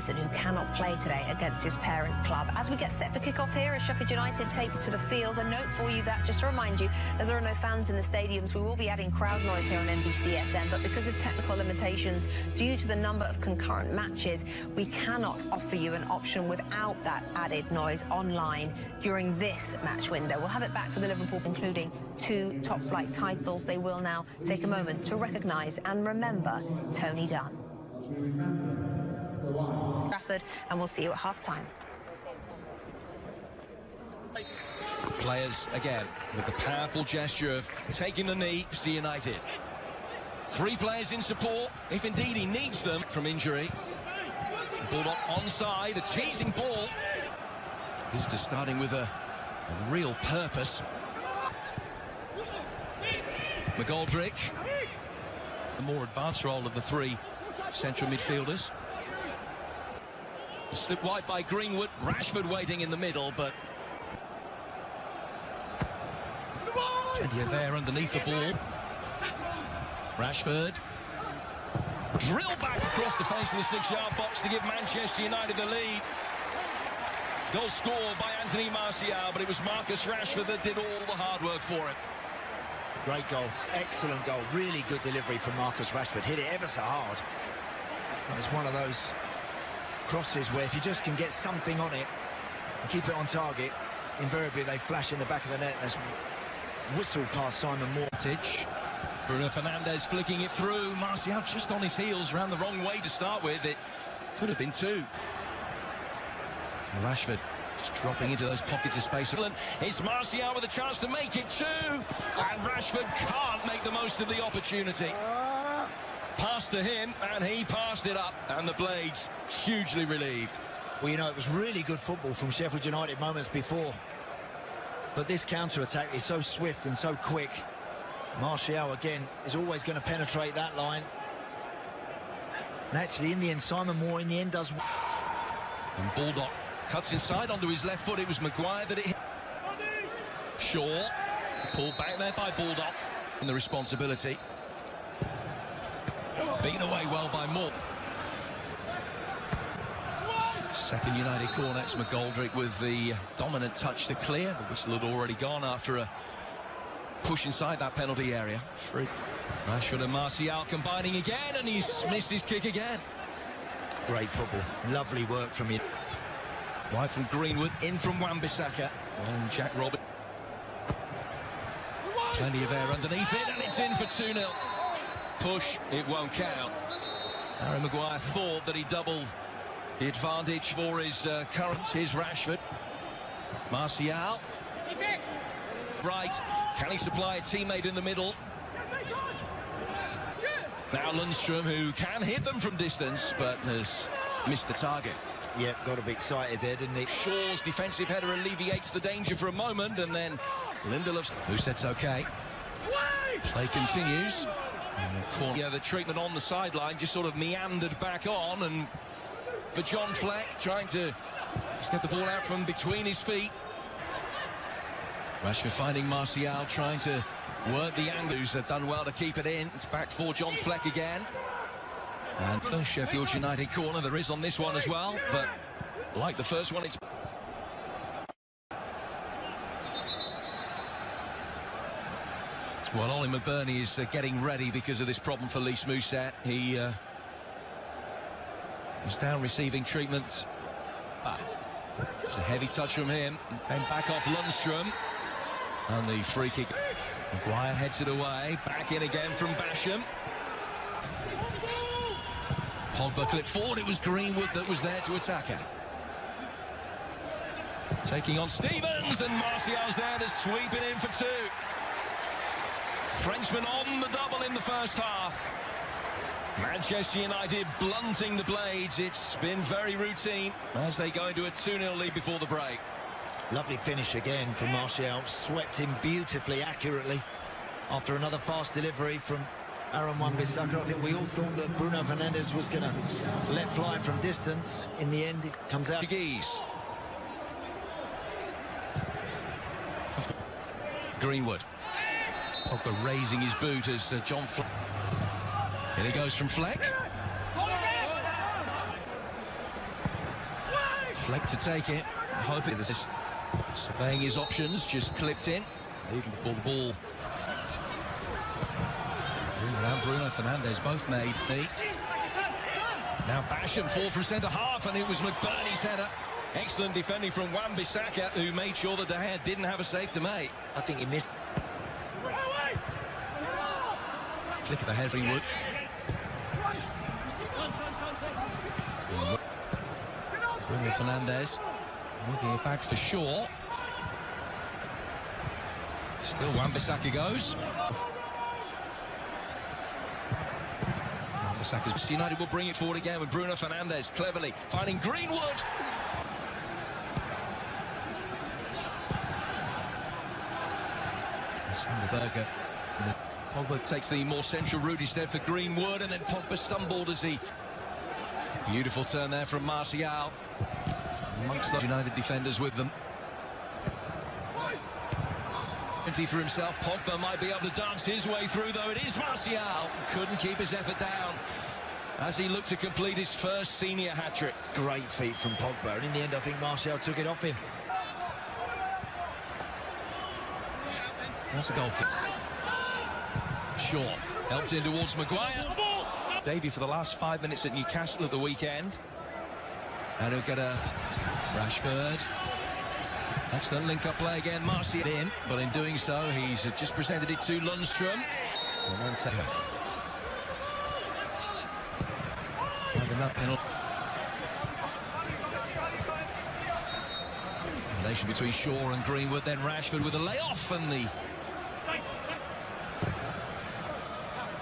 Emerson, who cannot play today against his parent club. As we get set for kick-off here, as Sheffield United take to the field, a note for you that, just to remind you, as there are no fans in the stadiums, we will be adding crowd noise here on NBCSN, but because of technical limitations due to the number of concurrent matches, we cannot offer you an option without that added noise online during this match window. We'll have it back for the Liverpool, including 2 top-flight titles. They will now take a moment to recognise and remember Tony Dunn. Trafford, and we'll see you at half-time. Players again with the powerful gesture of taking the knee to United. 3 players in support, if indeed he needs them from injury. Bulldog onside, a teasing ball. Visitors starting with a real purpose. McGoldrick, the more advanced role of the 3 central midfielders. Slipped wide by Greenwood, Rashford waiting in the middle, but you're there underneath the ball. Rashford, drill back across the face of the 6-yard box to give Manchester United the lead. Goal scored by Anthony Martial, but it was Marcus Rashford that did all the hard work for him. Great goal, excellent goal, really good delivery from Marcus Rashford. Hit it ever so hard. It's one of those crosses where if you just can get something on it and keep it on target, invariably they flash in the back of the net. There's whistle past Simon Moore. Bruno Fernandes flicking it through. Martial just on his heels, ran the wrong way to start with. It could have been 2. Rashford just dropping into those pockets of space. It's Martial with a chance to make it 2, and Rashford can't make the most of the opportunity. Pass to him, and he passed it up, and the Blades hugely relieved. Well, you know, it was really good football from Sheffield United moments before, but this counter-attack is so swift and so quick. Martial, again, is always going to penetrate that line. And actually, in the end, Simon Moore, in the end, does... And Bulldog cuts inside onto his left foot. It was Maguire that it hit. Shaw, pulled back there by Bulldog, and the responsibility. Beaten away well by Moore. Second United corner. It's McGoldrick with the dominant touch to clear. The whistle had already gone after a push inside that penalty area. Free. Rashford and Martial combining again, and he's missed his kick again. Great football. Lovely work from him. Wide from Greenwood, in from Wan-Bissaka, and Jack Robert. Plenty of air underneath it, and it's in for 2-0. Push, it won't count. Harry Maguire thought that he doubled the advantage for his current. Here's Rashford. Martial. Right, can he supply a teammate in the middle? Now Lundstrom, who can hit them from distance, but has missed the target. Yeah, got a bit excited there, didn't he? Shaw's defensive header alleviates the danger for a moment, and then Lindelöf, who says okay. Play continues. Yeah, the treatment on the sideline just sort of meandered back on, and for John Fleck trying to just get the ball out from between his feet. Rashford finding Martial, trying to work the angles. Have done well to keep it in. It's back for John Fleck again. And first Sheffield United corner there is on this one as well, but like the first one, it's... Well, Ollie McBurney is getting ready because of this problem for Lys Mousset. He was down receiving treatment. It's a heavy touch from him. Came back off Lundstrom. And the free kick. Maguire heads it away. Back in again from Basham. Pogba clipped forward. It was Greenwood that was there to attack her. Taking on Stevens, and Martial's there to sweep it in for 2. Frenchman on the double in the first half. Manchester United blunting the Blades. It's been very routine as they go into a 2-0 lead before the break. Lovely finish again from Martial. Swept him beautifully, accurately, after another fast delivery from Aaron Wan-Bissaka. I think we all thought that Bruno Fernandes was going to let fly from distance. In the end, it comes out. Hіghlіghts. Greenwood. Pogba raising his boot as John Fleck. Here he goes from Fleck. Fleck to take it. Hoping this is surveying his options, just clipped in. Even before the ball. And Bruno Fernandes both made the. Now Basham fall from centre half, and it was McBurney's header. Excellent defending from Wan-Bissaka, who made sure that De Gea didn't have a save to make. I think he missed. Flick of the head, Greenwood. Bruno Fernandes moving it back for Shaw. Still Wan-Bissaka goes. Wan-Bissaka's United will bring it forward again with Bruno Fernandes cleverly finding Greenwood. Berger. Pogba takes the more central route instead for Greenwood, and then Pogba stumbled as he... Beautiful turn there from Martial. Amongst the United defenders with them. For himself, Pogba might be able to dance his way through, though. It is Martial. Couldn't keep his effort down as he looked to complete his first senior hat-trick. Great feat from Pogba, and in the end I think Martial took it off him. That's a goal kick. Shaw helped in towards Maguire. Debut for the last 5 minutes at Newcastle at the weekend. And he'll get a Rashford. Excellent link-up play again. Martial in, but in doing so, he's just presented it to Lundstrom. Relation between Shaw and Greenwood, then Rashford with a layoff, and the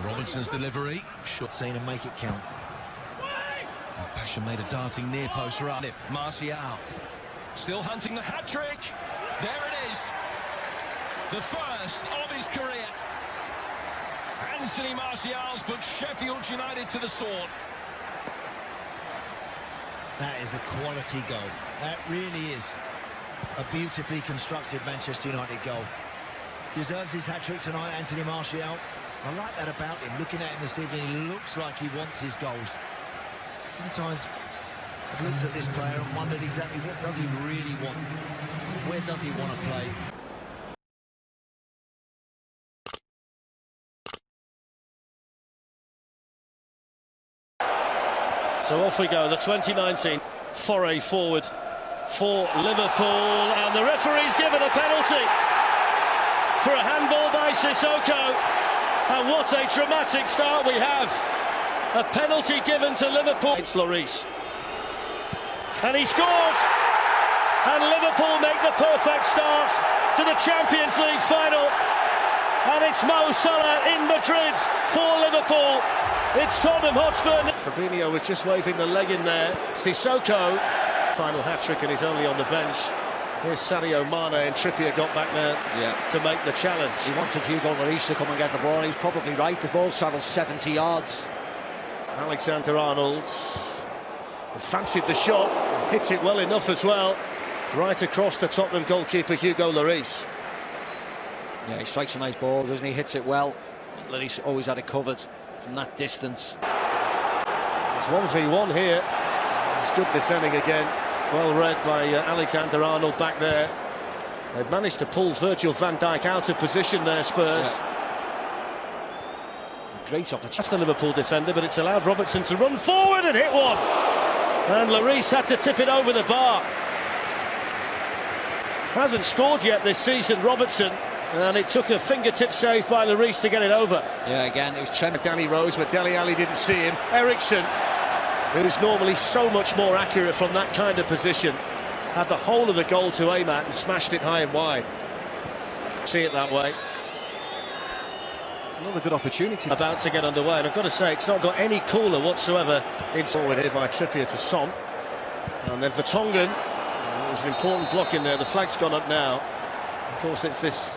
Robinson's delivery. Shot seen and make it count. Basham made a darting near post run. Martial still hunting the hat-trick. There it is. The first of his career. Anthony Martial's put Sheffield United to the sword. That is a quality goal. That really is a beautifully constructed Manchester United goal. Deserves his hat-trick tonight, Anthony Martial. I like that about him. Looking at him this evening, he looks like he wants his goals. Sometimes I've looked at this player and wondered exactly what does he really want? Where does he want to play? So off we go, the 2019 foray forward for Liverpool, and the referee's given a penalty for a handball by Sissoko. And what a dramatic start we have. A penalty given to Liverpool. It's Lloris. And he scores! And Liverpool make the perfect start to the Champions League final. And it's Mo Salah in Madrid for Liverpool. It's Tottenham Hotspur. Fabinho was just waving the leg in there. Sissoko. Final hat-trick, and he's only on the bench. Here's Sadio Mane, and Trippier got back there to make the challenge. He wanted Hugo Lloris to come and get the ball. He's probably right. The ball travels 70 yards. Alexander-Arnold fancied the shot, hits it well enough as well, right across the Tottenham goalkeeper Hugo Lloris. Yeah, he strikes a nice ball, doesn't he? Hits it well. Lloris always had it covered from that distance. It's 1v1 here. It's good defending again. Well read by Alexander-Arnold back there. They've managed to pull Virgil van Dijk out of position there, Spurs. Great opportunity. That's the Liverpool defender, but it's allowed Robertson to run forward and hit one. And Lloris had to tip it over the bar. Hasn't scored yet this season, Robertson. And it took a fingertip save by Lloris to get it over. Yeah, again, it was Trent. Danny Rose, but Dele Alli didn't see him. Eriksson, who's normally so much more accurate from that kind of position, had the whole of the goal to aim at and smashed it high and wide. See it that way. It's another good opportunity. About to get underway, and I've got to say, it's not got any cooler whatsoever. It's forward here by Trippier to Son. And then Vertonghen. There's an important block in there. The flag's gone up now. Of course, it's this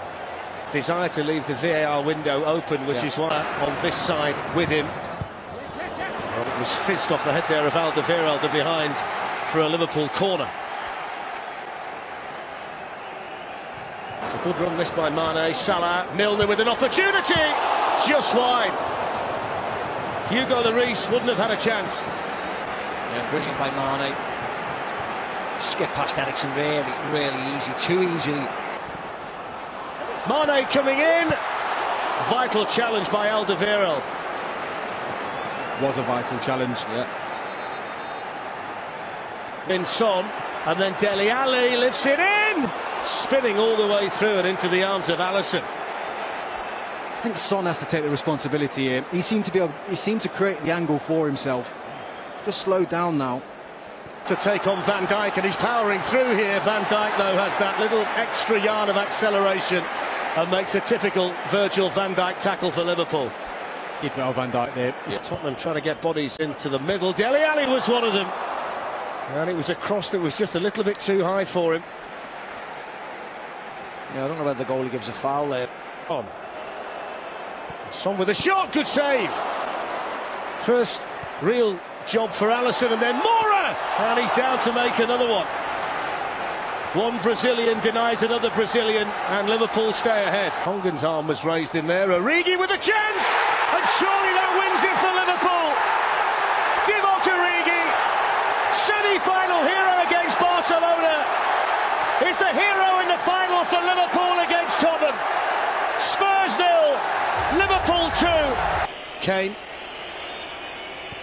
desire to leave the VAR window open, which is why on this side with him. Well, it was fizzed off the head there of Alderweireld behind for a Liverpool corner. It's a good run this by Mane. Salah, Milner with an opportunity, just wide. Hugo Lloris wouldn't have had a chance. Yeah, brilliant by Mane. skip past Eriksen really easy, too easily. Mane coming in. Vital challenge by Alderweireld. Was a vital challenge. Yeah. In Son, and then Dele Alli lifts it in, spinning all the way through and into the arms of Alisson. I think Son has to take the responsibility here. He seemed to create the angle for himself. Just slowed down now. To take on Van Dijk, and he's powering through here. Van Dijk, though, has that little extra yard of acceleration and makes a typical Virgil van Dijk tackle for Liverpool. Did well, Van Dijk there. Yeah. Tottenham trying to get bodies into the middle. Dele Alli was one of them. And it was a cross that was just a little bit too high for him. Yeah, I don't know whether the goalie gives a foul there. On. Son with a shot, good save. First real job for Alisson, and then Moura! And he's down to make another one. One Brazilian denies another Brazilian, and Liverpool stay ahead. Hongen's arm was raised in there. Origi with a chance! And surely that wins it for Liverpool. Divock Origi, semi-final hero against Barcelona, is the hero in the final for Liverpool against Tottenham. Spurs 0, Liverpool 2.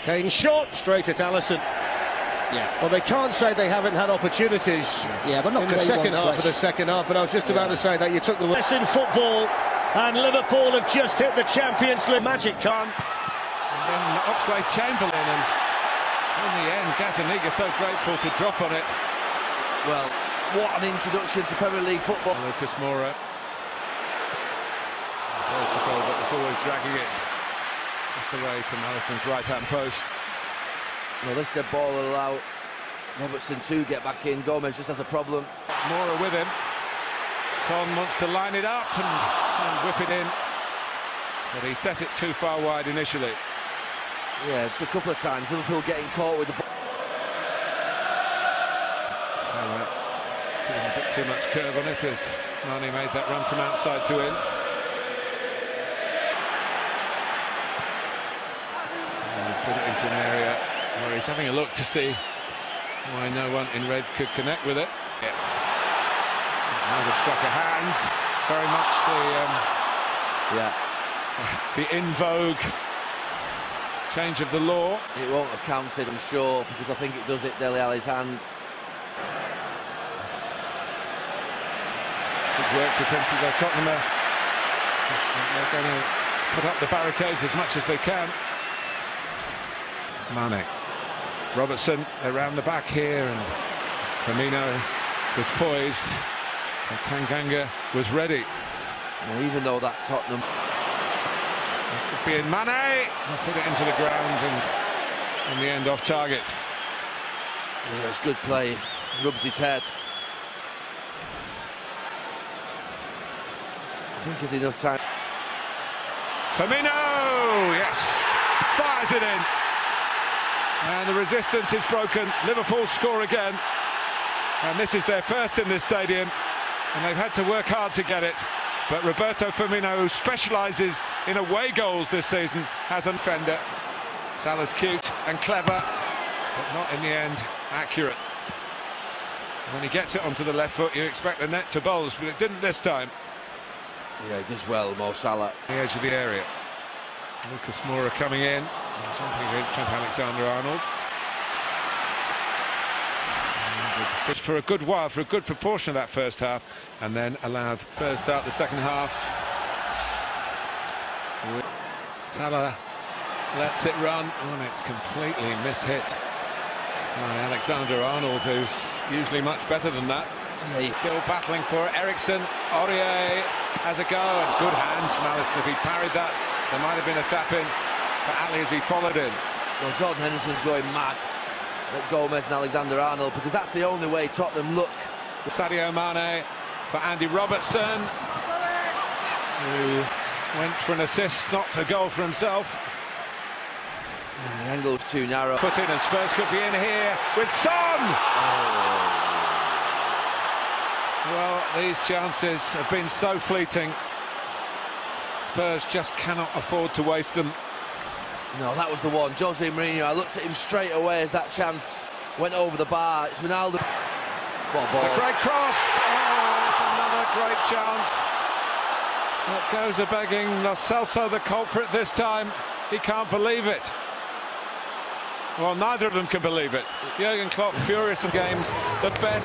Kane shot straight at Alisson. Yeah. Well, they can't say they haven't had opportunities. Yeah, but not in the second half of the second half. But I was just about to say that you took the less in football, and Liverpool have just hit the Champions League. Magic come. And then Oxlade-Chamberlain, and in the end, Gazaniga so grateful to drop on it. Well, what an introduction to Premier League football. Lucas Moura. There's the goal, but it's always dragging it just away from Alisson's right-hand post. Well, this dead ball will allow Robertson to get back in. Gomez just has a problem. Moura with him. Son wants to line it up and whip it in, but he set it too far wide initially. Yeah, just a couple of times Liverpool getting caught with the ball. So it's giving a bit too much curve on it as Mane made that run from outside to in. And he's put it into an area where he's having a look to see why no one in red could connect with it. Yeah. Might have struck a hand. Very much the in vogue change of the law. It won't have counted, I'm sure, because I think it does hit Dele Alli's hand. Good work potentially by Tottenham. They're going to put up the barricades as much as they can. Mane. Robertson around the back here, and Firmino was poised, and Tanganga was ready. Well, even though that Tottenham... It could be in Mane. He's hit it into the ground, and in the end off target. Yeah, it's good play. Rubs his head. I think he did enough time. Firmino! Yes! Fires it in. And the resistance is broken. Liverpool score again. And this is their first in this stadium. And they've had to work hard to get it. But Roberto Firmino, who specialises in away goals this season, has a defender. Salah's cute and clever, but not in the end accurate. When he gets it onto the left foot, you expect the net to bulge, but it didn't this time. Yeah, he does well, Mo Salah. The edge of the area. Lucas Moura coming in, jumping against Trent Alexander-Arnold. For a good while, for a good proportion of that first half, and then allowed first start the second half. Salah lets it run, and it's completely mishit by Alexander-Arnold, who's usually much better than that. Yeah, he's still battling for it. Eriksen, Aurier has a go, and good hands from Alisson. If he parried that, there might have been a tap-in for Ali as he followed in. Well, Jordan Henderson's going mad at Gomez and Alexander-Arnold, because that's the only way Tottenham look. Sadio Mane for Andy Robertson, who went for an assist, not a goal for himself. The angle's too narrow. Put in, and Spurs could be in here with Son! Oh. Well, these chances have been so fleeting. Spurs just cannot afford to waste them. No, that was the one. Jose Mourinho, I looked at him straight away as that chance went over the bar. It's Ronaldo. What a ball. A great cross. Oh, that's another great chance. That goes a begging. Lo Celso the culprit this time. He can't believe it. Well, neither of them can believe it. Jurgen Klopp furious for games. The best